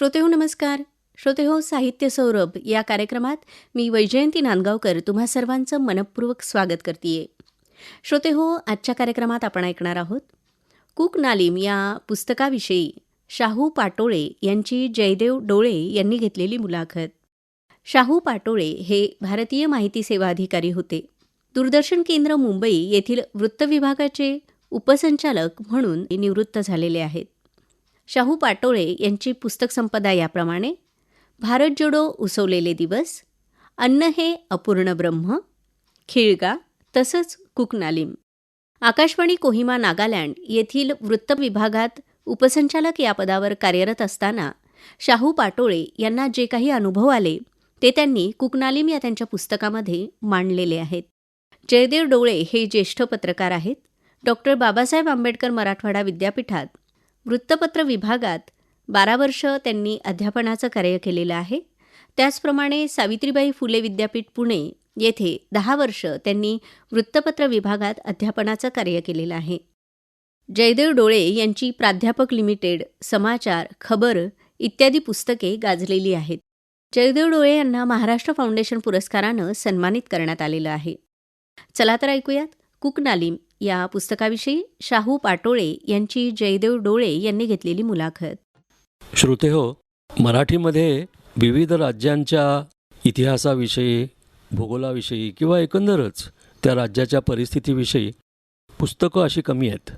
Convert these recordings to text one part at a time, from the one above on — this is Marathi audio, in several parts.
श्रोतेहो नमस्कार. श्रोतेहो साहित्य सौरभ या कार्यक्रमात मी वैजयंती नांदगावकर तुम्हा सर्वांचं मनपूर्वक स्वागत करते. श्रोतेहो, आजच्या कार्यक्रमात आपण ऐकणार आहोत कुक नालीम या पुस्तकाविषयी शाहू पाटोळे यांची जयदेव डोळे यांनी घेतलेली मुलाखत. शाहू पाटोळे हे भारतीय माहिती सेवा अधिकारी होते. दूरदर्शन केंद्र मुंबई येथील वृत्त विभागाचे उपसंचालक म्हणून निवृत्त झालेले आहेत. शाहू पाटोळे यांची पुस्तक संपदा याप्रमाणे: भारत जोडो उसवलेले दिवस, अन्न हे अपूर्ण ब्रह्म, खिळगा तसंच कुक नालीम. आकाशवाणी कोहिमा नागालँड येथील वृत्त विभागात उपसंचालक या पदावर कार्यरत असताना शाहू पाटोळे यांना जे काही अनुभव आले ते त्यांनी कुक नालीम या त्यांच्या पुस्तकामध्ये मांडलेले आहेत. जयदेव डोळे हे ज्येष्ठ पत्रकार आहेत. डॉक्टर बाबासाहेब आंबेडकर मराठवाडा विद्यापीठात वृत्तपत्र विभागात 12 वर्ष त्यांनी अध्यापनाचं कार्य केलेलं आहे. त्याचप्रमाणे सावित्रीबाई फुले विद्यापीठ पुणे येथे 10 वर्ष त्यांनी वृत्तपत्र विभागात अध्यापनाचं कार्य केलेलं आहे. जयदेव डोळे यांची प्राध्यापक लिमिटेड, समाचार, खबर इत्यादी पुस्तके गाजलेली आहेत. जयदेव डोळे यांना महाराष्ट्र फाउंडेशन पुरस्कारानं सन्मानित करण्यात आलेलं आहे. चला तर ऐकूयात कुक नालीम या पुस्तकाविषयी शाहू पाटोळे यांची जयदेव डोळे यांनी घेतलेली मुलाखत. श्रोतेहो, मराठीमध्ये विविध राज्यांच्या इतिहासाविषयी, भूगोलाविषयी किंवा एकंदरच त्या राज्याच्या परिस्थितीविषयी पुस्तकं अशी कमी आहेत.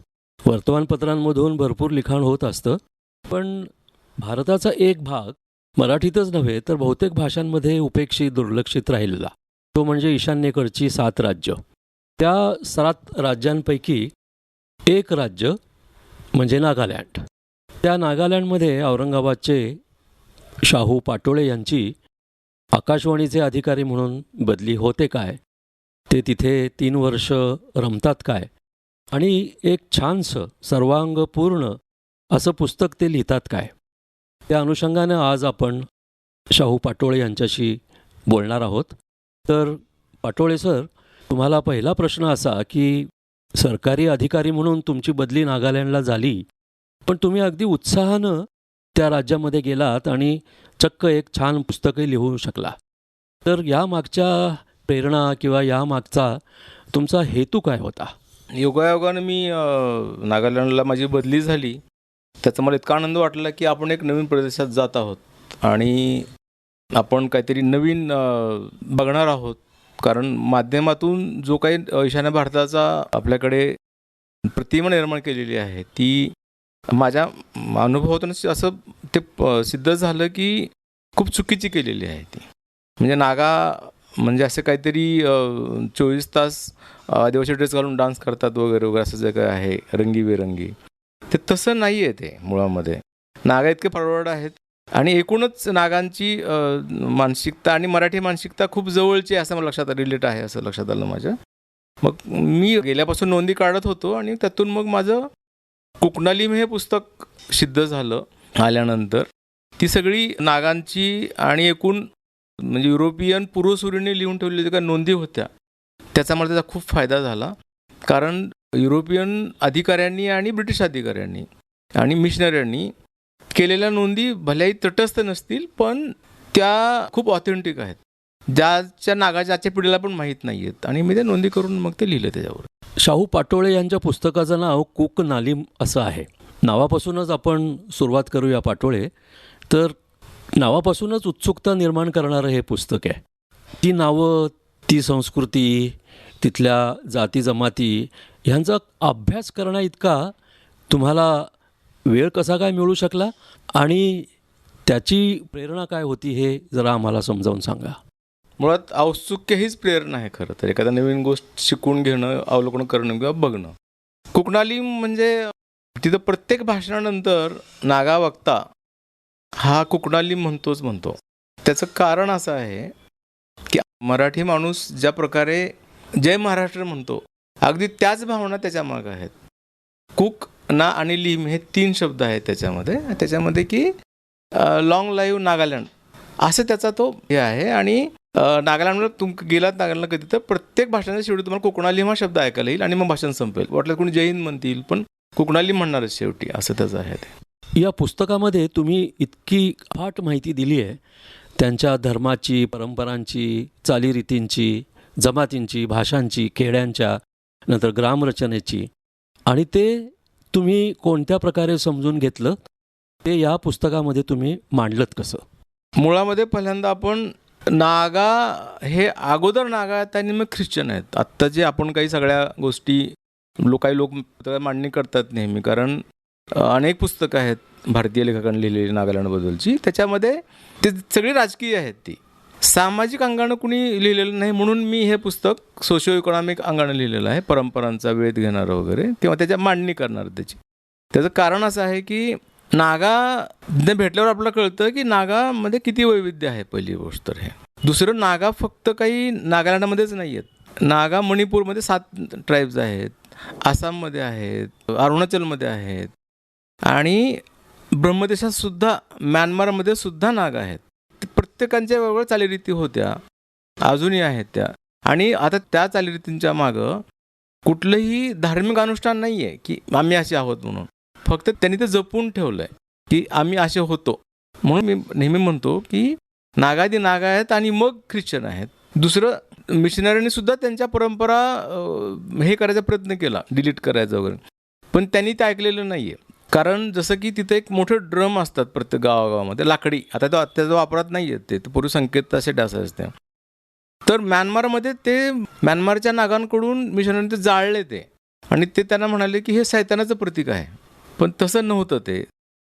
वर्तमानपत्रांमधून भरपूर लिखाण होत असतं, पण भारताचा एक भाग मराठीतच नव्हे तर बहुतेक भाषांमध्ये उपेक्षित, दुर्लक्षित राहिलेला, तो म्हणजे ईशान्येकडची 7 राज्य. त्या 7 राज्यांपैकी एक राज्य म्हणजे नागालँड. त्या नागालँडमध्ये औरंगाबादचे शाहू पाटोळे यांची आकाशवाणीचे अधिकारी म्हणून बदली होते काय, ते तिथे 3 वर्ष रमतात काय, आणि एक छानसं सर्वांगपूर्ण असं पुस्तक ते लिहितात काय, त्या अनुषंगानं आज आपण शाहू पाटोळे यांच्याशी बोलणार आहोत. तर पाटोळे सर, तुम्हाला पहिला प्रश्न असा की सरकारी अधिकारी म्हणून तुमची बदली नागालँडला झाली, पण तुम्ही अगदी उत्साहानं त्या राज्यामध्ये गेलात आणि चक्क एक छान पुस्तकही लिहू शकला. तर या मागच्या प्रेरणा किंवा या मागचा तुमचा हेतू काय होता? योगायोगानं मी नागालँडला माझी बदली झाली. त्याचा मला इतका आनंद वाटला की आपण एक नवीन प्रदेशात जात आहोत आणि आपण काहीतरी नवीन बघणार आहोत. कारण माध्यमातून जो काही ईशान्य भारताचा आपल्याकडे प्रतिमा निर्माण केलेली आहे ती माझ्या अनुभवातून असं ते सिद्ध झालं की खूप चुकीची केलेली आहे ती. म्हणजे नागा म्हणजे असे काहीतरी 24 तास आदिवासी ड्रेस घालून डान्स करतात वगैरे वगैरे असं जे काय आहे रंगीबेरंगी, ते तसं नाही आहे. ते मुळामध्ये नागा इतके फॉरवर्ड आहेत आणि एकूणच नागांची मानसिकता आणि मराठी मानसिकता खूप जवळची असं मला लक्षात रिलेट आहे, असं लक्षात आलं माझ्या. मग मी गेल्यापासून नोंदी काढत होतो आणि त्यातून मग माझं कुक नालीम हे पुस्तक सिद्ध झालं. आल्यानंतर ती सगळी नागांची आणि एकूण म्हणजे युरोपियन पूर्वसुरीने लिहून ठेवलेल्या ज्या नोंदी होत्या त्याचा मला त्याचा खूप फायदा झाला. कारण युरोपियन अधिकाऱ्यांनी आणि ब्रिटिश अधिकाऱ्यांनी आणि मिशनऱ्यांनी केलेल्या नोंदी भल्याही तटस्थ नसतील, पण त्या खूप ऑथेंटिक आहेत, ज्याच्या नागाच्या आजच्या पिढीला पण माहीत नाही आहेत. आणि मी त्या नोंदी करून मग ते लिहिलं त्याच्यावर. शाहू पाटोळे यांच्या पुस्तकाचं नाव कुक नालीम असं आहे. नावापासूनच आपण सुरुवात करूया पाटोळे. तर नावापासूनच उत्सुकता निर्माण करणारं हे पुस्तक आहे. ती नावं, ती संस्कृती, तिथल्या जाती जमाती ह्यांचा अभ्यास करणं इतका तुम्हाला वेळ कसा काय मिळू शकला आणि त्याची प्रेरणा काय होती हे जरा आम्हाला समजावून सांगा. मुळात औत्सुक्य हीच प्रेरणा आहे खरं तर. एखाद्या नवीन गोष्ट शिकून घेणं, अवलोकन करणं किंवा बघणं. कुक नालीम म्हणजे तिथं प्रत्येक भाषणानंतर नागा वक्ता हा कुक नालीम म्हणतो. त्याचं कारण असं आहे की मराठी माणूस ज्या प्रकारे जय महाराष्ट्र म्हणतो, अगदी त्याच भावना त्याच्या मागं आहेत. कुक ना आणि लिम हे 3 शब्द आहेत त्याच्यामध्ये की लॉंग लाईव्ह नागालँड असं त्याचा तो हे आहे. आणि नागालँडमध्ये गेलात नागालँडला कधी तर प्रत्येक भाषणाच्या शेवटी तुम्हाला कुक नालीम हा शब्द ऐकायला येईल आणि मग भाषण संपेल. वाटलं कोणी जय हिंद म्हणतील पण कुक नालीम म्हणणारच शेवटी, असं त्याचं आहे ते. या पुस्तकामध्ये तुम्ही इतकी अफाट माहिती दिली आहे त्यांच्या धर्माची, परंपरांची, चालीरीतींची, जमातींची, भाषांची, खेड्यांच्या, नंतर ग्रामरचनेची, आणि ते तुम्ही कोणत्या प्रकारे समजून घेतलं ते या पुस्तकामध्ये तुम्ही मांडलत कसं? मुळामध्ये पहिल्यांदा आपण नागा हे अगोदर नागा आहेत आणि मग ख्रिश्चन आहेत. आत्ता जे आपण काही सगळ्या गोष्टी काही लोक मांडणी करतात नेहमी, कारण अनेक पुस्तकं आहेत भारतीय लेखकांनी लिहिलेली नागालँडबद्दलची. त्याच्यामध्ये ते सगळी राजकीय आहेत, ती सामाजिक अंगानं कुणी लिहिलेलं नाही. म्हणून मी हे पुस्तक सोशिओ इकॉनॉमिक अंगानं लिहिलेलं आहे, परंपरांचा वेध घेणारं वगैरे, किंवा त्याच्या मांडणी करणारं त्याची. त्याचं कारण असं आहे की नागा भेटल्यावर आपल्याला कळतं की नागामध्ये किती वैविध्य आहे, पहिली गोष्ट तर हे. दुसरं, नागा फक्त काही नागालँडमध्येच नाही आहेत. नागा मणिपूरमध्ये 7 ट्राईब्स आहेत, आसाममध्ये आहेत, अरुणाचलमध्ये आहेत, आणि ब्रह्मदेशात सुद्धा, म्यानमारमध्ये सुद्धा नागा आहेत. प्रत्येकांच्या वेगवेगळ्या चालीरीती होत्या, अजूनही आहेत त्या. आणि आता त्या चालीरीतींच्या मागं कुठलंही धार्मिक अनुष्ठान नाही आहे की आम्ही असे आहोत म्हणून. फक्त त्यांनी ते जपून ठेवलं आहे की आम्ही असे होतो. म्हणून मी नेहमी म्हणतो की नागादी नागा आहेत आणि मग ख्रिश्चन आहेत. दुसरं, मिशनरीने सुद्धा त्यांच्या परंपरा हे करायचा प्रयत्न केला, डिलीट करायचा वगैरे, पण त्यांनी ते ऐकलेलं नाही आहे. कारण जसं की तिथे एक मोठे ड्रम असतात प्रत्येक गावागावामध्ये, लाकडी. आता तो त्याचा वापरात नाही आहेत, ते पूर्वी संकेत असे असायचे. तर म्यानमारमध्ये ते म्यानमारच्या नागांकडून मिशनरीने ते जाळले ते, आणि ते त्यांना म्हणाले की हे सैतानाचं प्रतीक आहे. पण तसं नव्हतं ते.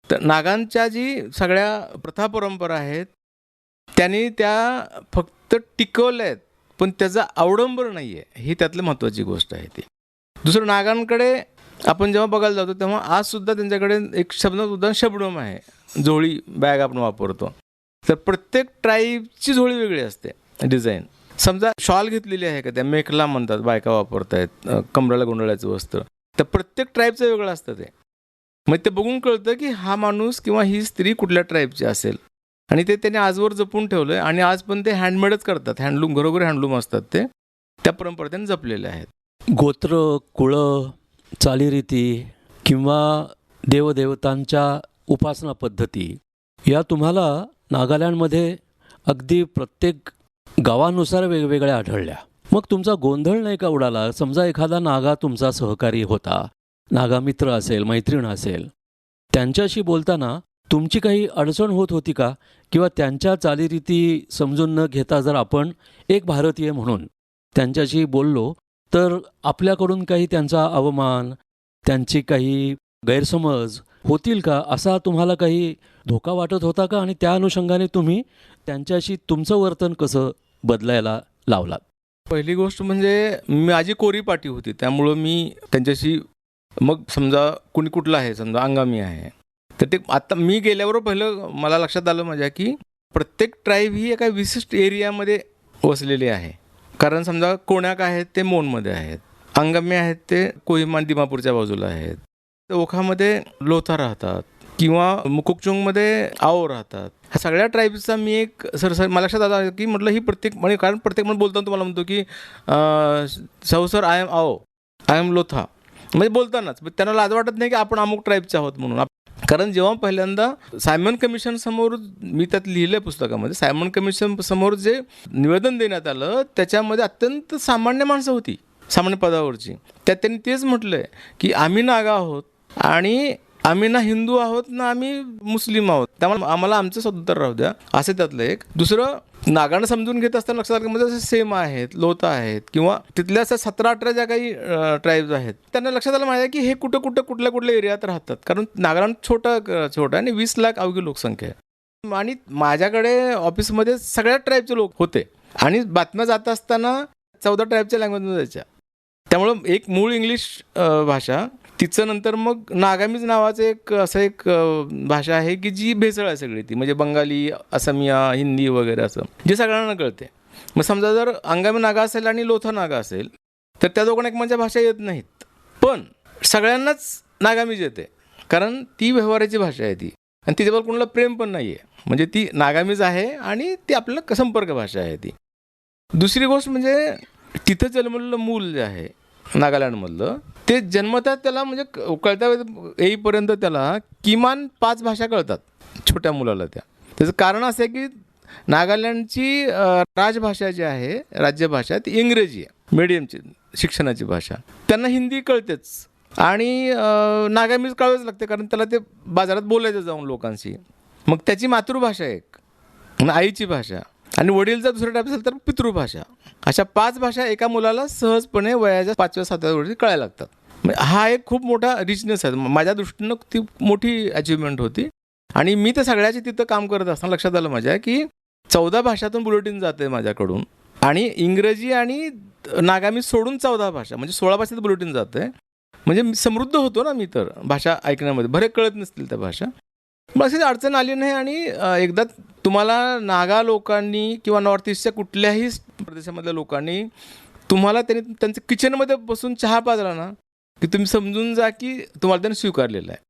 तर नागांच्या जी सगळ्या प्रथा परंपरा आहेत त्यांनी त्या फक्त टिकवल्या आहेत, पण त्याचा अवडंबर नाही आहे, ही त्यातली महत्त्वाची गोष्ट आहे ती. दुसरं, नागांकडे आपण जेव्हा बघायला जातो तेव्हा आजसुद्धा त्यांच्याकडे एक शब्द शबडम आहे, झोळी बॅग आपण वापरतो. तर प्रत्येक ट्राईबची झोळी वेगळी असते, डिझाईन. समजा शॉल घेतलेली आहे का, त्या मेखला म्हणतात, बायका वापरत आहेत, कमराला गुंडाळायचं वस्त्र. तर प्रत्येक ट्राईबचं वेगळं असतं ते. मग ते बघून कळतं की हा माणूस किंवा ही स्त्री कुठल्या ट्राईबची असेल, आणि ते त्याने आजवर जपून ठेवलं आहे. आणि आज पण ते हँडमेडच करतात, हँडलूम, घरोघरी हँडलूम असतात, ते त्या परंपरा त्यांनी जपलेल्या आहेत. गोत्र, कुळं, चालीरीती किंवा देवदेवतांच्या उपासना पद्धती या तुम्हाला नागालँडमध्ये अगदी प्रत्येक गावानुसार वेगवेगळ्या आढळल्या. मग तुमचा गोंधळ नाही का उडाला? समजा एखादा नागा तुमचा सहकारी होता, नागा मित्र असेल, मैत्रीण असेल, त्यांच्याशी बोलताना तुमची काही अडचण होत होती का? किंवा त्यांच्या चालीरीती समजून न घेता जर आपण एक भारतीय म्हणून त्यांच्याशी बोललो तर आपल्याकडून काही त्यांचा अवमान, त्यांची काही गैरसमज होतील का, असा तुम्हाला काही धोका वाटत होता का? आणि त्या अनुषंगाने तुम्ही त्यांच्याशी तुमचं वर्तन कसं बदलायला लावलात? पहिली गोष्ट म्हणजे माझी कोरी पाटी होती, त्यामुळं मी त्यांच्याशी, मग समजा कुणी कुठलं आहे, समजा अंगामी आहे, तर ते आता मी गेल्यावर पहिलं मला लक्षात आलं माझ्या की प्रत्येक ट्राईब ही एका विशिष्ट एरियामध्ये वसलेली आहे. कारण समजा कोण्याक आहेत ते मोनमध्ये आहेत, अंगामी आहेत ते कोहिमा दिमापूरच्या बाजूला आहेत, ओखामध्ये लोथा राहतात, किंवा मुकुकचुंगमध्ये आओ राहतात. ह्या सगळ्या ट्राईब्सचा मी एक मला लक्षात आलं की म्हटलं ही प्रत्येक, म्हणजे कारण प्रत्येक म्हणून बोलताना तुम्हाला म्हणतो की सर आय एम आओ, आय एम लोथा, म्हणजे बोलतानाच त्यांना लाज वाटत नाही की आपण अमुक ट्राईबचे आहोत म्हणून. कारण जेव्हा पहिल्यांदा सायमन कमिशन समोर, मी त्यात लिहिलं पुस्तकामध्ये, सायमन कमिशन समोर जे निवेदन देण्यात आलं त्याच्यामध्ये अत्यंत सामान्य माणसं होती, सामान्य पदावरची. त्यात त्यांनी तेच म्हटलंय की आम्ही नागा आहोत आणि आम्ही ना हिंदू आहोत ना आम्ही मुस्लिम आहोत, त्यामुळे आम्हाला आमचं स्वतंत्र राहू द्या, असं त्यातलं एक. दुसरं, नागानं समजून घेत असताना लक्षात आलं म्हणजे सेम आहेत, लोथा आहेत, किंवा तिथल्या असं 17-18 ज्या काही ट्राईब्स आहेत त्यांना लक्षात आलं माझ्या की हे कुठल्या एरियात राहतात. कारण नागालँड छोटा आणि 20 लाख अवघी लोकसंख्या आहे. आणि माझ्याकडे ऑफिसमध्ये सगळ्या ट्राईबचे लोक होते, आणि बातम्या जात असताना 14 ट्राईबच्या लँग्वेजमध्ये जायच्या. त्यामुळं एक मूळ इंग्लिश भाषा, तिचं नंतर मग नागामीज नावाचं एक भाषा आहे की जी भेसळ आहे सगळी ती, म्हणजे बंगाली, असमिया, हिंदी वगैरे असं, जे सगळ्यांना कळते. मग समजा जर अंगामी नागा असेल आणि लोथा नागा असेल तर त्या दोघांना एकमेकांच्या भाषा येत नाहीत, पण सगळ्यांनाच नागामीज येते, कारण ती व्यवहाराची भाषा आहे ती, आणि तिच्यावर कोणाला प्रेम पण नाही आहे, म्हणजे ती नागामीज आहे आणि ती आपल्याला संपर्क भाषा आहे ती. दुसरी गोष्ट म्हणजे तिथं जन्मलेलं मूल जे आहे नागालँडमधलं, ते जन्मतात त्याला म्हणजे कळता येईपर्यंत त्याला किमान 5 भाषा कळतात छोट्या मुलाला त्या. त्याचं कारण असं आहे की नागालँडची राजभाषा जी आहे, राज्यभाषा, ती इंग्रजी आहे, मीडियमची शिक्षणाची भाषा. त्यांना हिंदी कळतेच आणि नागामीज कळावंच लागते, कारण त्याला ते बाजारात बोलायचं जाऊन लोकांशी. मग त्याची मातृभाषा एक, मग आईची भाषा, आणि वडील जर दुसऱ्या टाईप असेल तर पितृभाषा. अशा 5 भाषा एका मुलाला सहजपणे वयाच्या 5व्या-7व्या वर्षी कळायला लागतात. म्हणजे हा एक खूप मोठा रिचनेस आहे. माझ्या दृष्टीनं ती मोठी अचिव्हमेंट होती. आणि मी तर सगळ्याची तिथं काम करत असताना लक्षात आलं माझ्या की 14 भाषातून बुलेटिन जाते माझ्याकडून, आणि इंग्रजी आणि नागामी सोडून 14 भाषा म्हणजे 16 भाषेत बुलेटिन जाते. म्हणजे समृद्ध होतो ना मी तर भाषा ऐकण्यामध्ये. बरे कळत नसतील त्या भाषा, मग अशी अडचण आली नाही. आणि एकदा तुम्हाला नागा लोकांनी किंवा नॉर्थ ईस्टच्या कुठल्याही प्रदेशामधल्या लोकांनी तुम्हाला त्यांनी त्यांच्या किचनमध्ये बसून चहा पाजला ना, की तुम्ही समजून जा की तुम्हाला त्यांनी स्वीकारलेलं आहे.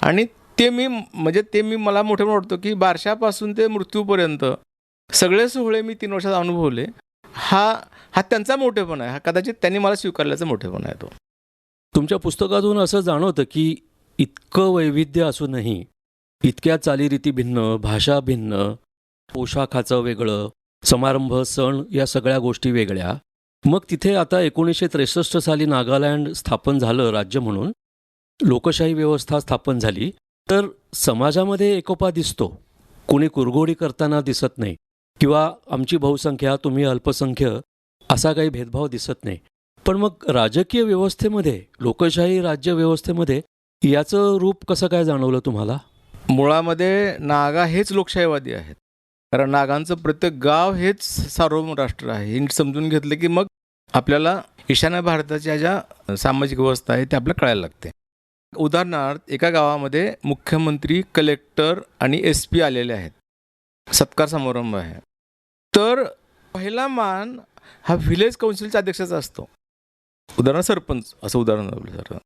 आणि ते मी मला मोठे वाटतो की बारशापासून ते मृत्यूपर्यंत सगळे सोहळे मी 3 वर्षात अनुभवले. हा त्यांचा मोठेपणा आहे. हा कदाचित त्यांनी मला स्वीकारल्याचा मोठेपणा आहे तो. तुमच्या पुस्तकातून असं जाणवतं की इतकं वैविध्य असूनही, इतक्या चालीरीती भिन्न, भाषा भिन्न, पोशाखाचं वेगळं, समारंभ, सण या सगळ्या गोष्टी वेगळ्या. मग तिथे आता 1963 साली नागालँड स्थापन झालं राज्य म्हणून, लोकशाही व्यवस्था स्थापन झाली, तर समाजामध्ये एकोपा दिसतो. कोणी कुरघोडी करताना दिसत नाही, किंवा आमची बहुसंख्या तुम्ही अल्पसंख्य असा काही भेदभाव दिसत नाही. पण मग राजकीय व्यवस्थेमध्ये, लोकशाही राज्य व्यवस्थेमध्ये याचं रूप कसं काय जाणवलं तुम्हाला? मुळामध्ये नागा हेच लोकशाहीवादी आहेत. कारण नागांचं प्रत्येक गाव हेच सार्वभौम राष्ट्र आहे. हे समजून घेतलं की मग आपल्याला ईशान्य भारताच्या ज्या सामाजिक व्यवस्था आहे ते आपल्याला कळायला लागते. उदाहरणार्थ, एका गावामध्ये मुख्यमंत्री, कलेक्टर आणि SP आलेले आहेत. सत्कार समारंभ आहे. तर पहिला मान हा व्हिलेज काउन्सिलच्या अध्यक्षाचा असतो. उदाहरण सरपंच, असं उदाहरण.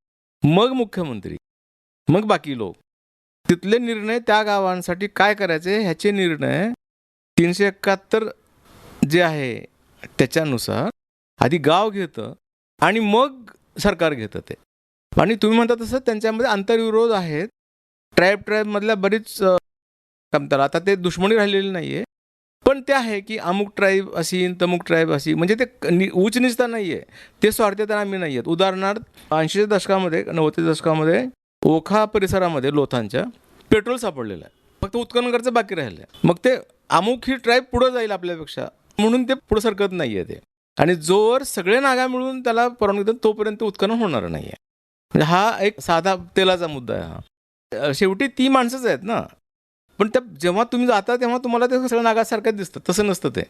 मग मुख्यमंत्री, मग बाकी लोक. तिथले निर्णय त्या गावांसाठी काय करायचे ह्याचे निर्णय 371 जे आहे त्याच्यानुसार आधी गाव घेतं आणि मग सरकार घेतं ते. आणि तुम्ही म्हणता तसं त्यांच्यामध्ये आंतरविरोध आहेत. ट्राईबमधल्या बरीच कमतरता, आता ते दुश्मनी राहिलेली नाही आहे, पण ते आहे की अमुक ट्राईब अशी तमुक ट्राईब अशी, म्हणजे ते उच्च निचता नाही आहे, ते स्वार्थता आम्ही नाही आहेत. उदाहरणार्थ 80च्या दशकामध्ये, 90च्या दशकामध्ये ओखा परिसरामध्ये लोथांच्या पेट्रोल सापडलेलं आहे. फक्त उत्खनन करायचं बाकी राहिलं आहे. मग ते अमुक ही ट्राईब पुढं जाईल आपल्यापेक्षा, म्हणून ते पुढं सरकत नाही आहे ते. आणि जोवर सगळे नागा मिळून त्याला परवानगी देतात तोपर्यंत उत्खनन होणार नाही आहे. म्हणजे हा एक साधा तेलाचा मुद्दा आहे हा. शेवटी ती माणसंच आहेत ना, पण त्या जेव्हा तुम्ही जाता तेव्हा तुम्हाला ते सगळं नागासारखंच दिसतं. तसं नसतं ते.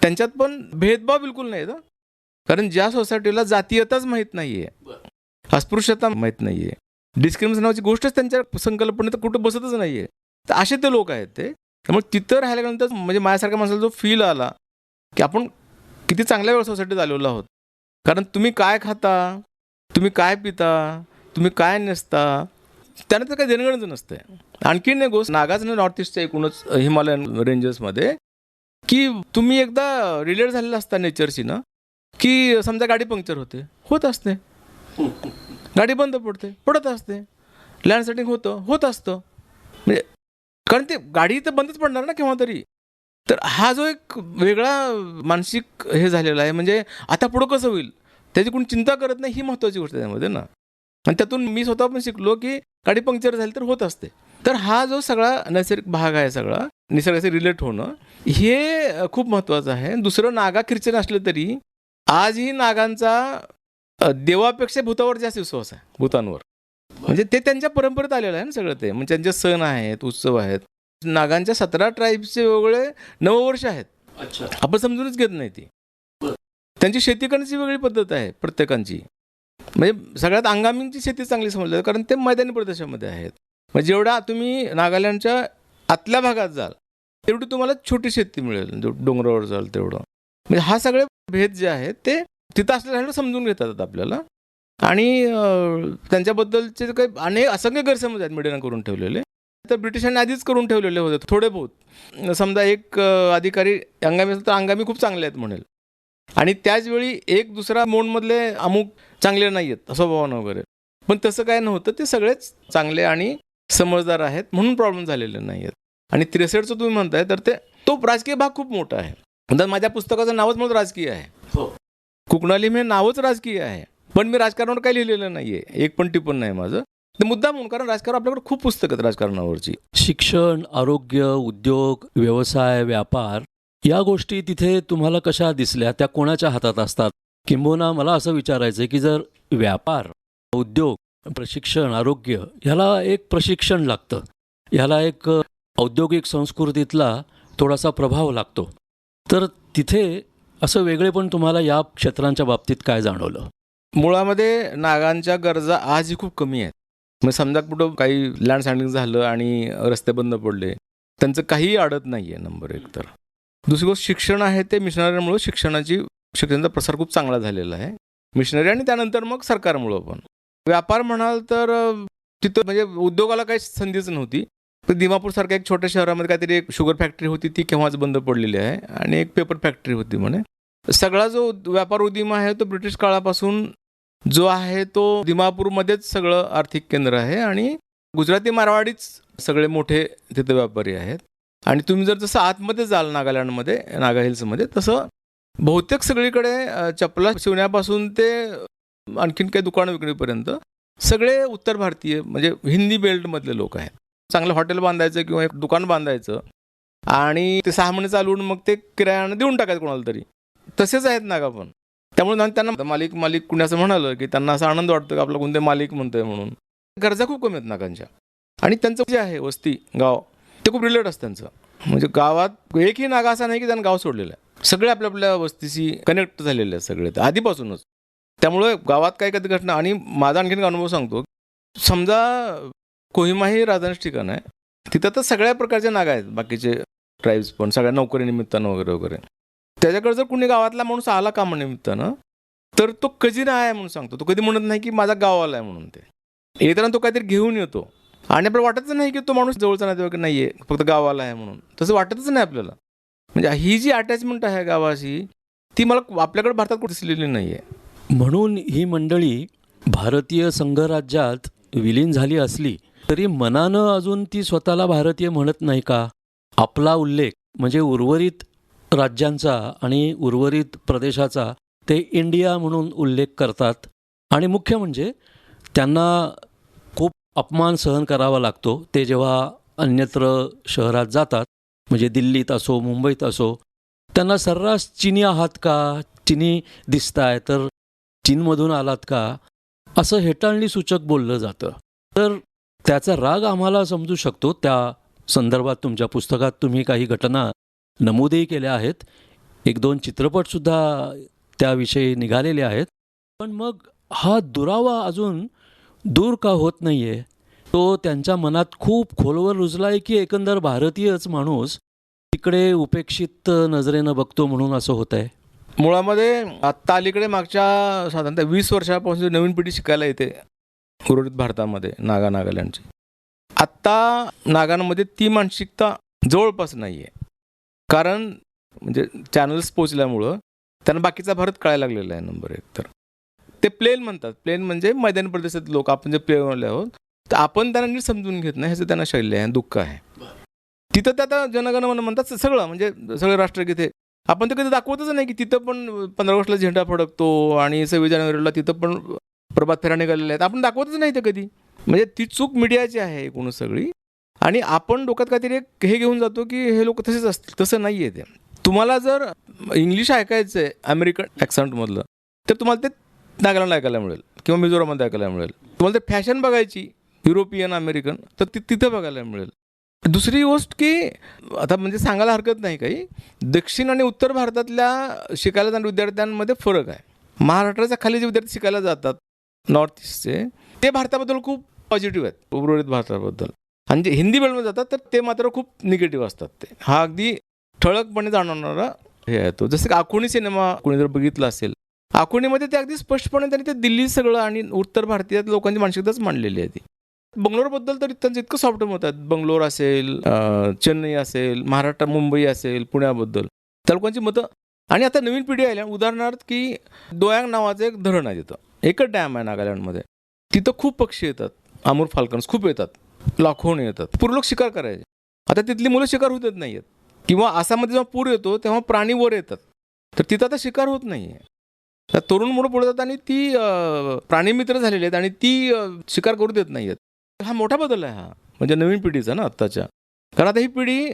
त्यांच्यात पण भेदभाव बिलकुल नाही आहे. कारण ज्या सोसायटीला जातीयताच माहीत नाही आहे, अस्पृश्यता माहीत नाही आहे, डिस्क्रिमिनेशन नावाची गोष्टच त्यांच्या संकल्पनेत कुठं बसतच नाही आहे, तर असे ते लोक आहेत ते. त्यामुळे तिथं राहिल्यानंतर म्हणजे माझ्यासारख्या माणसाला जो फील आला की आपण किती चांगल्या वेळ सोसायटीत आलेलो आहोत. कारण तुम्ही काय खाता, तुम्ही काय पिता, तुम्ही काय नेसता, त्यानं तर काही देणगणच नसते. आणखीन एक गोष्ट नागाच ना, नॉर्थ ईस्टच्या एकूणच हिमालयन रेंजेसमध्ये, की तुम्ही एकदा रिलेट झालेला असता नेचरशी ना, की समजा गाडी पंक्चर होत असते, गाडी बंद पडत असते, लँड सेटिंग होत असतं. म्हणजे कारण ते गाडी तर बंदच पडणार ना केव्हा तरी. तर हा जो एक वेगळा मानसिक हे झालेला आहे, म्हणजे आता पुढं कसं होईल त्याची कोणी चिंता करत नाही, ही महत्त्वाची गोष्ट आहे त्यामध्ये ना. आणि त्यातून मी स्वतः पण शिकलो की गाडी पंक्चर झाली तर होत असते. तर हा जो सगळा नैसर्गिक भाग आहे, सगळा निसर्गाशी रिलेट होणं, हे खूप महत्त्वाचं आहे. दुसरं, नागा ख्रिश्चन असलं तरी आजही नागांचा देवापेक्षा भूतावर जास्त विश्वास आहे, भूतांवर. म्हणजे ते त्यांच्या परंपरेत आलेलं आहे ना सगळं ते. म्हणजे त्यांचे सण आहेत, उत्सव आहेत. नागांच्या 17 ट्राईब्सचे वेगळे नववर्ष आहेत. अच्छा. आपण समजूनच घेत नाही ती. त्यांची शेती करण्याची वेगळी पद्धत आहे प्रत्येकांची. म्हणजे सगळ्यात अंगामींची शेती चांगली समजली जाते, कारण ते मैदानी प्रदेशामध्ये आहेत. म्हणजे जेवढा तुम्ही नागालँडच्या आतल्या भागात जाल तेवढी तुम्हाला छोटी शेती मिळेल, डोंगरावर जाल तेवढं. म्हणजे हा सगळे भेद जे आहेत ते तिथं असलेल्या समजून घेतात आपल्याला. आणि त्यांच्याबद्दलचे काही असंख्य गैरसमज आहेत मीडियानं करून ठेवलेले, तर ब्रिटिशांनी आधीच करून ठेवलेले होते थोडे बहुत. समजा एक अधिकारी अंगामी असेल तर अंगामी खूप चांगले आहेत म्हणेल, आणि त्याचवेळी एक दुसरा मोडमधले अमुक चांगले नाही आहेत स्वभावानं वगैरे. पण तसं काय नव्हतं, ते सगळेच चांगले आणि समजदार आहेत म्हणून प्रॉब्लेम झालेले नाही आहेत. आणि 63चं तुम्ही म्हणताय तर तो राजकीय भाग खूप मोठा आहे. नंतर माझ्या पुस्तकाचं नावच म्हणून राजकीय आहे. कुकणालिम हे नावच राजकीय आहे. पण मी राजकारणावर काही लिहिलेलं नाही आहे, एक पण टिप्पण नाही माझं. ते मुद्दाम म्हणून, कारण राजकारण आपल्याकडे खूप पुस्तकं आहेत राजकारणावरची. शिक्षण, आरोग्य, उद्योग, व्यवसाय, व्यापार या गोष्टी तिथे तुम्हाला कशा दिसल्या? त्या कोणाच्या हातात असतात? किंबहुना मला असं विचारायचं आहे की जर व्यापार, उद्योग, प्रशिक्षण, आरोग्य ह्याला एक प्रशिक्षण लागतं, ह्याला एक औद्योगिक संस्कृतीतला थोडासा प्रभाव लागतो, तर तिथे असं वेगळेपण तुम्हाला या क्षेत्रांच्या बाबतीत काय जाणवलं? मुळामध्ये नागांच्या गरजा आजही खूप कमी आहेत. मग समजा कुठं काही लँड सँडिंग झालं आणि रस्ते बंद पडले, त्यांचं काहीही अडत नाही आहे, नंबर एक. तर दुसरी गोष्ट शिक्षण आहे, ते मिशनऱ्यांमुळे शिक्षणाचा प्रसार खूप चांगला झालेला आहे, मिशनरी आणि त्यानंतर मग सरकारमुळं पण. व्यापार म्हणाल तर तिथं म्हणजे उद्योगाला काही संधीच नव्हती. तर दिमापूरसारख्या एक छोट्या शहरामध्ये काहीतरी एक शुगर फॅक्टरी होती, ती केव्हाच बंद पडलेली आहे, आणि एक पेपर फॅक्टरी होती म्हणे. सगळा जो व्यापार उद्यम आहे तो ब्रिटिश काळापासून जो आहे तो दिमापूरमध्येच सगळं आर्थिक केंद्र आहे, आणि गुजराती मारवाडीच सगळे मोठे तिथे व्यापारी आहेत. आणि तुम्ही जर जसं आतमध्ये जाल नागालँडमध्ये, नागा हिल्समध्ये, तसं बहुतेक सगळीकडे चपला शिवण्यापासून ते आणखीन काही दुकानं विक्रीपर्यंत सगळे उत्तर भारतीय म्हणजे हिंदी बेल्टमधले लोक आहेत. चांगलं हॉटेल बांधायचं किंवा एक दुकान बांधायचं आणि ते 6 महिने चालवून मग ते किरायानं देऊन टाकायचं कोणाला तरी, तसेच आहेत नागा पण. त्यामुळे त्यांना मालिक कुणी असं म्हणालं की त्यांना असा आनंद वाटतो की आपला कोणते मालिक म्हणतोय म्हणून. गरजा खूप कमी आहेत नागांच्या, आणि त्यांचं जे आहे वस्ती गाव ते खूप रिलेट असतं त्यांचं. म्हणजे गावात एकही नागा असा नाही की त्यांनी गाव सोडलेलं आहे, सगळे आपल्या वस्तीशी कनेक्ट झालेले आहेत सगळे ते आधीपासूनच. त्यामुळे गावात काही कधी घटना, आणि माझा आणखीन अनुभव सांगतो, समजा कोहिमा ही राजधानी ठिकाण आहे, तिथं तर सगळ्या प्रकारचे नागा आहेत, बाकीचे ट्राईब्स पण सगळ्या नोकरीनिमित्तानं वगैरे वगैरे. त्याच्याकडे जर कुणी गावातला माणूस आला कामानिमित्तानं तर तो कधी आहे म्हणून सांगतो. तो कधी म्हणत नाही की माझा गावाला आहे म्हणून. ते येताना तो काहीतरी घेऊन येतो, आणि आपल्याला वाटतच नाही की तो माणूस जवळचा नातेवाईक नाही आहे, फक्त गावाला आहे म्हणून. तसं वाटतच नाही आपल्याला. म्हणजे ही जी अटॅचमेंट आहे गावाशी, ती मला आपल्याकडे भारतात कुठे दिसलेली नाही आहे. म्हणून ही मंडळी भारतीय संघराज्यात विलीन झाली असली तरी मनानं अजून ती स्वतःला भारतीय म्हणत नाही का? आपला उल्लेख म्हणजे उर्वरित राज्यांचा आणि उर्वरित प्रदेशाचा ते इंडिया म्हणून उल्लेख करतात, आणि मुख्य म्हणजे त्यांना खूप अपमान सहन करावा लागतो ते जेव्हा अन्यत्र शहरात जातात, म्हणजे दिल्लीत असो, मुंबईत असो, त्यांना सर्रास चीनी आहात का, चीनी दिसताय तर चीनमधून आलात का, असं हेटाळणी सूचक बोललं जातं. तर त्याचा राग आम्हाला समजू शकतो. त्या संदर्भात तुमच्या पुस्तकात तुम्ही काही घटना नमूदही केल्या आहेत, 1-2 चित्रपटसुद्धा त्याविषयी निघालेले आहेत. पण मग हा दुरावा अजून दूर का होत नाही आहे? तो त्यांच्या मनात खूप खोलवर रुजला आहे की एकंदर भारतीयच माणूस तिकडे उपेक्षित नजरेनं बघतो म्हणून असं होत आहे? मुळामध्ये आत्ता अलीकडे मागच्या साधारणतः 20 वर्षापासून नवीन पिढी शिकायला येते उर्वरित भारतामध्ये नागालँडची. आत्ता नागांमध्ये ती मानसिकता जवळपास नाही आहे, कारण म्हणजे चॅनल्स पोचल्यामुळं त्यांना बाकीचा भारत कळायला लागलेला आहे, नंबर एक. तर ते प्लेन म्हणतात, प्लेन म्हणजे मैदानी प्रदेशात लोक, आपण जे प्लेनवाले आहोत, तर आपण त्यांना नीट समजून घेत नाही, ह्याचं त्यांना शैल्य आहे, दुःख आहे. तिथं ते आता जनगणमन म्हणतात सगळं, म्हणजे सगळे राष्ट्रगीत आहे, आपण ते कधी दाखवतच नाही की तिथं पण 15 ऑगस्टला झेंडा फडकतो आणि 26 जानेवारीला तिथं पण प्रभात फेऱ्या निघालेल्या आहेत, आपण दाखवतच नाही ते कधी. म्हणजे ती चूक मीडियाची आहे एकूण सगळी, आणि आपण डोक्यात काहीतरी एक हे घेऊन जातो की हे लोक तसेच असतील. तसं नाही आहे ते. तुम्हाला जर इंग्लिश ऐकायचं आहे अमेरिकन ॲक्सेंटमधलं, तर तुम्हाला ते नागालँड ऐकायला मिळेल किंवा मिझोराममध्ये ऐकायला मिळेल. तुम्हाला ते फॅशन बघायची युरोपियन अमेरिकन, तर तिथं बघायला मिळेल. दुसरी गोष्ट की आता म्हणजे सांगायला हरकत नाही काही, दक्षिण आणि उत्तर भारतातल्या शिकायला जाणाऱ्या विद्यार्थ्यांमध्ये फरक आहे. महाराष्ट्राच्या खाली जे विद्यार्थी शिकायला जातात नॉर्थ ईस्टचे, ते भारताबद्दल खूप पॉझिटिव्ह आहेत उर्वरित भारताबद्दल, आणि जे हिंदी बेल्टमध्ये जातात तर ते मात्र खूप निगेटिव्ह असतात. ते हा अगदी ठळकपणे जाणवणारा हे आहे तो. जसं की आखुणी सिनेमा कोणी जर बघितला असेल, आखुणीमध्ये ते अगदी स्पष्टपणे त्यांनी ते दिल्ली सगळं आणि उत्तर भारतीयात लोकांची मानसिकताच मांडलेली आहे ती. बंगलोरबद्दल तर त्यांचं इतकं सॉफ्ट मत आहे, बंगलोर असेल, चेन्नई असेल, महाराष्ट्र मुंबई असेल, पुण्याबद्दल त्या लोकांची मतं. आणि आता नवीन पिढी आल्या, उदाहरणार्थ की दोयांग नावाचं एक धरण आहे तिथं, एकच डॅम आहे नागालँडमध्ये. तिथं खूप पक्षी येतात, अमूर फाल्कन्स खूप येतात, लाखोने येतात. पूर्वी लोक शिकार करायचे. आता तिथली मुलं शिकार होत नाही आहेत. किंवा आसाममध्ये जेव्हा पूर येतो तेव्हा प्राणी वर येतात, तर तिथं आता शिकार होत नाही आहे. तर तरुण मुलं पुढे जातात आणि ती प्राणीमित्र झालेली आहेत आणि ती शिकार करू देत नाही आहेत. हा मोठा बदल आहे हा, म्हणजे नवीन पिढीचा ना आत्ताच्या. कारण आता ही पिढी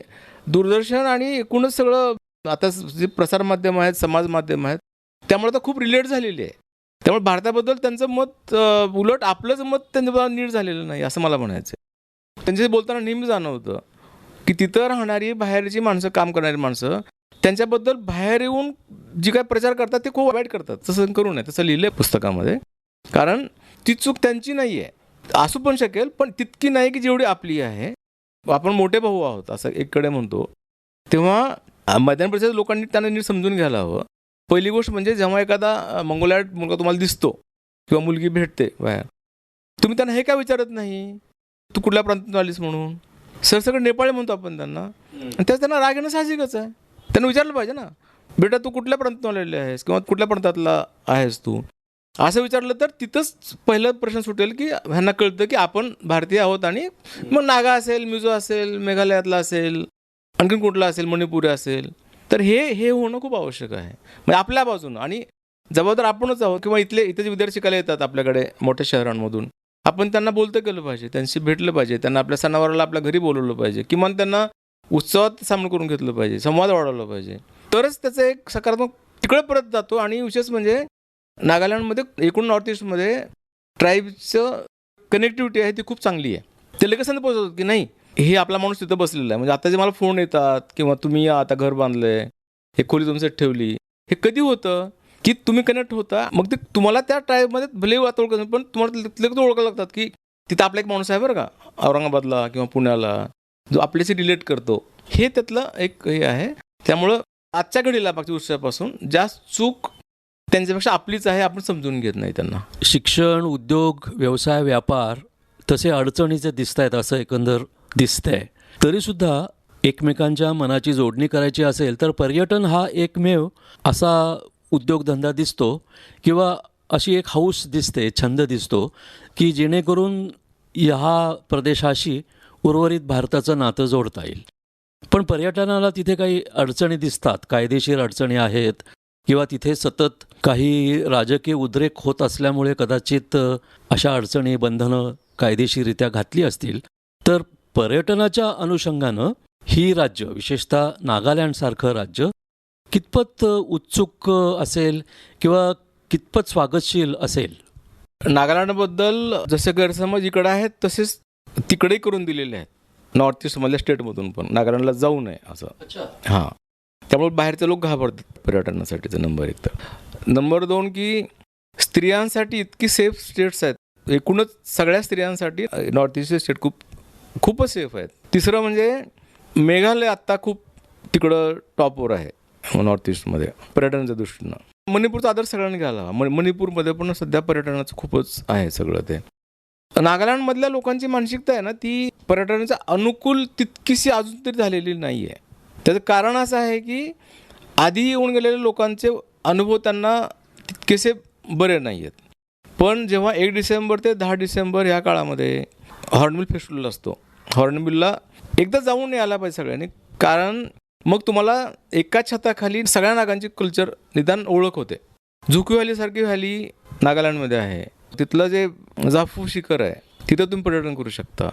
दूरदर्शन आणि एकूणच सगळं आता जे प्रसारमाध्यम आहेत, समाज माध्यम आहेत, त्यामुळे आता खूप रिलेट झालेली आहे. त्यामुळे भारताबद्दल त्यांचं मत उलट आपलंच मत त्यांच्याबद्दल नीट झालेलं नाही असं मला म्हणायचं आहे. त्यांच्याशी बोलताना नेहमी जाणवतं की तिथं राहणारी बाहेरची माणसं, काम करणारी माणसं, त्यांच्याबद्दल बाहेर येऊन जी काय प्रचार करतात ते खूप अवॉइड करतात. तसं करू नये, तसं लिहिलं आहे पुस्तकामध्ये. कारण ती चूक त्यांची नाही आहे, असू पण शकेल, पण तितकी नाही की जेवढी आपली आहे. आपण मोठे भाऊ आहोत असं एककडे म्हणतो. तेव्हा मैदान परिषदेच्या लोकांनी त्यांना नीट समजून घ्यायला हवं. पहिली गोष्ट म्हणजे जेव्हा एखादा मंगोलायड मुलगा तुम्हाला दिसतो किंवा मुलगी भेटते बाहेर, तुम्ही त्यांना हे काय विचारत नाही, तू कुठल्या प्रांतातून आलीस म्हणून. सगळं नेपाळी म्हणतो आपण त्यांना, आणि त्याच त्यांना राग येणं साहजिकच आहे. त्यांना विचारलं पाहिजे ना, बेटा तू कुठल्या प्रांतातून आलेले आहेस किंवा कुठल्या प्रांतातला आहेस तू, असं विचारलं तर तिथंच पहिला प्रश्न सुटेल की ह्यांना कळतं की आपण भारतीय आहोत. आणि मग नागा असेल, मिझो असेल, मेघालयातला असेल, आणखीन कुठला असेल, मणिपुरी असेल, तर हे होणं खूप आवश्यक आहे. म्हणजे आपल्या बाजूनं, आणि जबाबदार आपणच आहोत. किंवा इथले जे विद्यार्थी शिकायला येतात आपल्याकडे मोठ्या शहरांमधून, आपण त्यांना बोलतं केलं पाहिजे, त्यांशी भेटलं पाहिजे, त्यांना आपल्या सणावाराला आपल्या घरी बोलवलं पाहिजे, किमान त्यांना उत्सवात सामील करून घेतलं पाहिजे, संवाद वाढवला पाहिजे. तरच त्याचं एक सकारात्मक तिकडे परत जातो. आणि विशेष म्हणजे नागालँडमध्ये एकूण नॉर्थ ईस्टमध्ये ट्राईबचं कनेक्टिव्हिटी आहे ती खूप चांगली आहे. ते लगेच पोहोचवतात की नाही हे आपला माणूस तिथं बसलेला आहे. म्हणजे आता जे मला फोन येतात किंवा तुम्ही आता घर बांधलंय, हे खोली तुमच्यात ठेवली, हे कधी होतं की तुम्ही कनेक्ट होता, मग ते तुम्हाला त्या ट्राईबमध्ये भले वातावरण कसं, पण तुम्हाला लगेच ओळखायला लागतात की तिथं आपला एक माणूस आहे बरं का, औरंगाबादला किंवा पुण्याला, जो आपल्याशी रिलेट करतो. हे त्यातलं एक हे आहे. त्यामुळं आजच्या घडीला मागच्या वर्षापासून जास्त चूक त्यांच्यापेक्षा आपलीच आहे, आपण समजून घेत नाही त्यांना. शिक्षण, उद्योग, व्यवसाय, व्यापार तसे अडचणीचे दिसत आहेत असं एकंदर दिसतंय. तरीसुद्धा एकमेकांच्या मनाची जोडणी करायची असेल तर पर्यटन हा एकमेव असा उद्योगधंदा दिसतो किंवा अशी एक हौस दिसते, छंद दिसतो की जेणेकरून ह्या प्रदेशाशी उर्वरित भारताचं नातं जोडता येईल. पण पर्यटनाला तिथे काही अडचणी दिसतात, कायदेशीर अडचणी आहेत किंवा तिथे सतत काही राजकीय उद्रेक होत असल्यामुळे कदाचित अशा अडचणी, बंधनं कायदेशीररित्या घातली असतील. तर पर्यटनाच्या अनुषंगानं ही राज्य, विशेषतः नागालँडसारखं राज्य कितपत उत्सुक असेल किंवा कितपत स्वागतशील असेल? नागालँडबद्दल जसे गैरसमज इकडे आहेत तसेच तिकडेही करून दिलेले आहेत. नॉर्थ ईस्टमधल्या स्टेटमधून पण नागालँडला जाऊ नये असं. हां, त्यामुळे बाहेरचे लोक घाबरतात पर्यटनासाठीचं. नंबर एक. तर नंबर दोन की स्त्रियांसाठी इतकी सेफ स्टेट्स आहेत, एकूणच सगळ्या स्त्रियांसाठी नॉर्थ ईस्टचे स्टेट खूपच सेफ आहेत. तिसरं म्हणजे मेघालय आत्ता खूप तिकडं टॉपवर आहे नॉर्थ ईस्टमध्ये पर्यटनाच्या दृष्टीनं. मणिपूरचा आदर सगळ्यांनी घ्यायला हवा. मणिपूरमध्ये पण सध्या पर्यटनाचं खूपच आहे सगळं. ते नागालँडमधल्या लोकांची मानसिकता आहे ना, ती पर्यटनाच्या अनुकूल तितकीशी अजून तरी झालेली नाही आहे. त्याचं कारण असं आहे की आधी येऊन गेलेल्या लोकांचे अनुभव त्यांना तितकेसे बरे नाही आहेत. पण जेव्हा 1 डिसेंबर ते 10 डिसेंबर ह्या काळामध्ये हॉर्नबिल फेस्टिवल असतो, हॉर्नबिलला एकदा जाऊन यायला पाहिजे सगळ्यांनी. कारण मग तुम्हाला एकाच छताखाली सगळ्या नागांची कल्चर निदान ओळख होते. झुकी व्हॅलीसारखी व्हॅली नागालँडमध्ये आहे. तिथलं जे जाफू शिखर आहे तिथं तुम्ही पर्यटन करू शकता.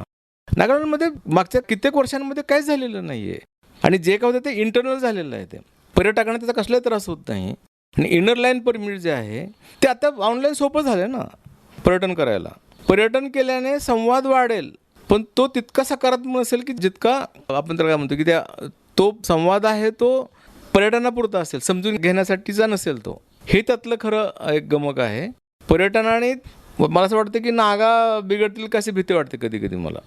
नागालँडमध्ये मागच्या कित्येक वर्षांमध्ये काहीच झालेलं नाही आहे. आणि जे काय होतं ते इंटरनल झालेलं आहे. ते पर्यटकांना त्याचा कसलाही त्रास होत नाही. आणि इनर लाईन परमिट जे आहे ते आता ऑनलाईन सोपं झालं आहे ना पर्यटन करायला. पर्यटन केल्याने संवाद वाढेल, पण तो तितका सकारात्मक असेल की जितका आपण त्याला काय म्हणतो की तो संवाद आहे तो पर्यटनापुरता असेल, समजून घेण्यासाठीचा नसेल तो. हे त्यातलं खरं एक गमक आहे. पर्यटनाने मला असं वाटतं की नागा बिघडतील कशी भीती वाटते कधी कधी मला.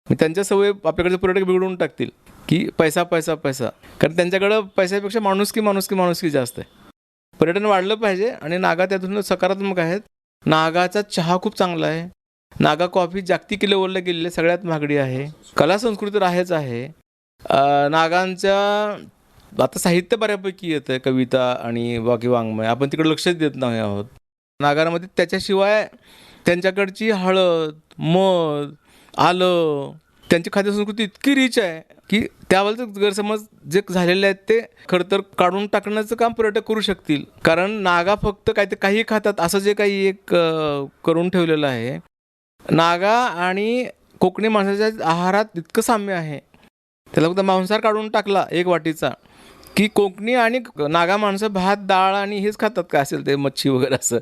त्यांच्या सवय आपल्याकडचे पर्यटक बिघडून टाकतील की पैसा पैसा पैसा, कारण त्यांच्याकडं पैशापेक्षा माणुसकी जास्त आहे. पर्यटन वाढलं पाहिजे आणि नागा त्यातून सकारात्मक आहेत. नागाचा चहा खूप चांगला आहे. नागा कॉफी जागतिक लेवलला गेलेली सगळ्यात महागडी आहे. कला संस्कृती आहेच आहे. नागांच्या आता साहित्य बऱ्यापैकी येतं आहे, कविता आणि बाकी वाङ्मय. आपण तिकडे लक्षच देत नाही आहोत. नागारामध्ये त्याच्याशिवाय त्यांच्याकडची हळद, मध, आलं, त्यांची खाद्यसंस्कृती इतकी रिच आहे की त्यावेळेस गैरसमज जे झालेले आहेत ते खरं तर काढून टाकण्याचं काम पर्यटक करू शकतील. कारण नागा फक्त काही खातात असं जे काही एक करून ठेवलेलं आहे. नागा आणि कोकणी माणसाच्या आहारात इतकं साम्य आहे. त्याला फक्त मांसाहार काढून टाकला एक वाटीचा की कोकणी आणि नागा माणसं भात, डाळ आणि हेच खातात, काय असेल ते मच्छी वगैरे असं.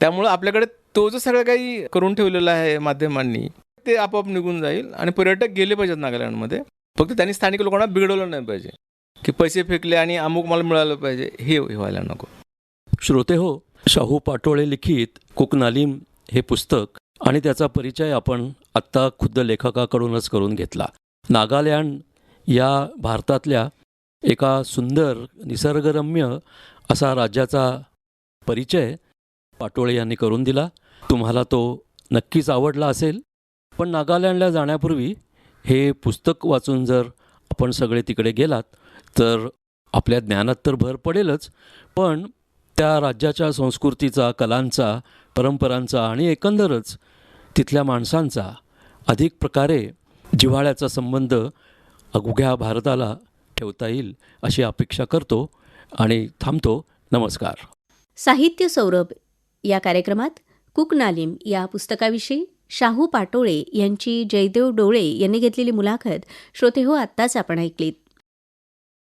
त्यामुळं आपल्याकडे तो जो सगळं काही करून ठेवलेलं आहे माध्यमांनी ते आपोआप निघून जाईल आणि पर्यटक गेले पाहिजेत नागालँडमध्ये. फक्त त्यांनी स्थानिक लोकांना बिघडवलं नाही पाहिजे की पैसे फेकले आणि अमुक मला मिळालं पाहिजे, हे व्हायला नको. श्रोते हो, शाहू पाटोळे लिखित कोकणालीम हे पुस्तक आणि त्याचा परिचय आपण आत्ता खुद्द लेखकाकडूनच करून घेतला. नागालँड या भारतातल्या एका सुंदर निसर्गरम्य असा राज्याचा परिचय पाटोळे यांनी करून दिला. तुम्हाला तो नक्कीच आवडला असेल. पण नागालँडला जाण्यापूर्वी हे पुस्तक वाचून जर आपण सगळे तिकडे गेलात तर आपल्या ज्ञानात तर भर पडेलच, पण त्या राज्याच्या संस्कृतीचा, कलांचा, परंपरांचा आणि एकंदरच तिथल्या माणसांचा अधिक प्रकारे जिव्हाळ्याचा संबंध अवघ्या भारताला ठेवता येईल अशी अपेक्षा करतो आणि थांबतो. नमस्कार. साहित्य सौरभ या कार्यक्रमात कुकनालीम या पुस्तकाविषयी शाहू पाटोळे यांची जयदेव डोळे यांनी घेतलेली मुलाखत श्रोते हो आत्ताच आपण ऐकलीत.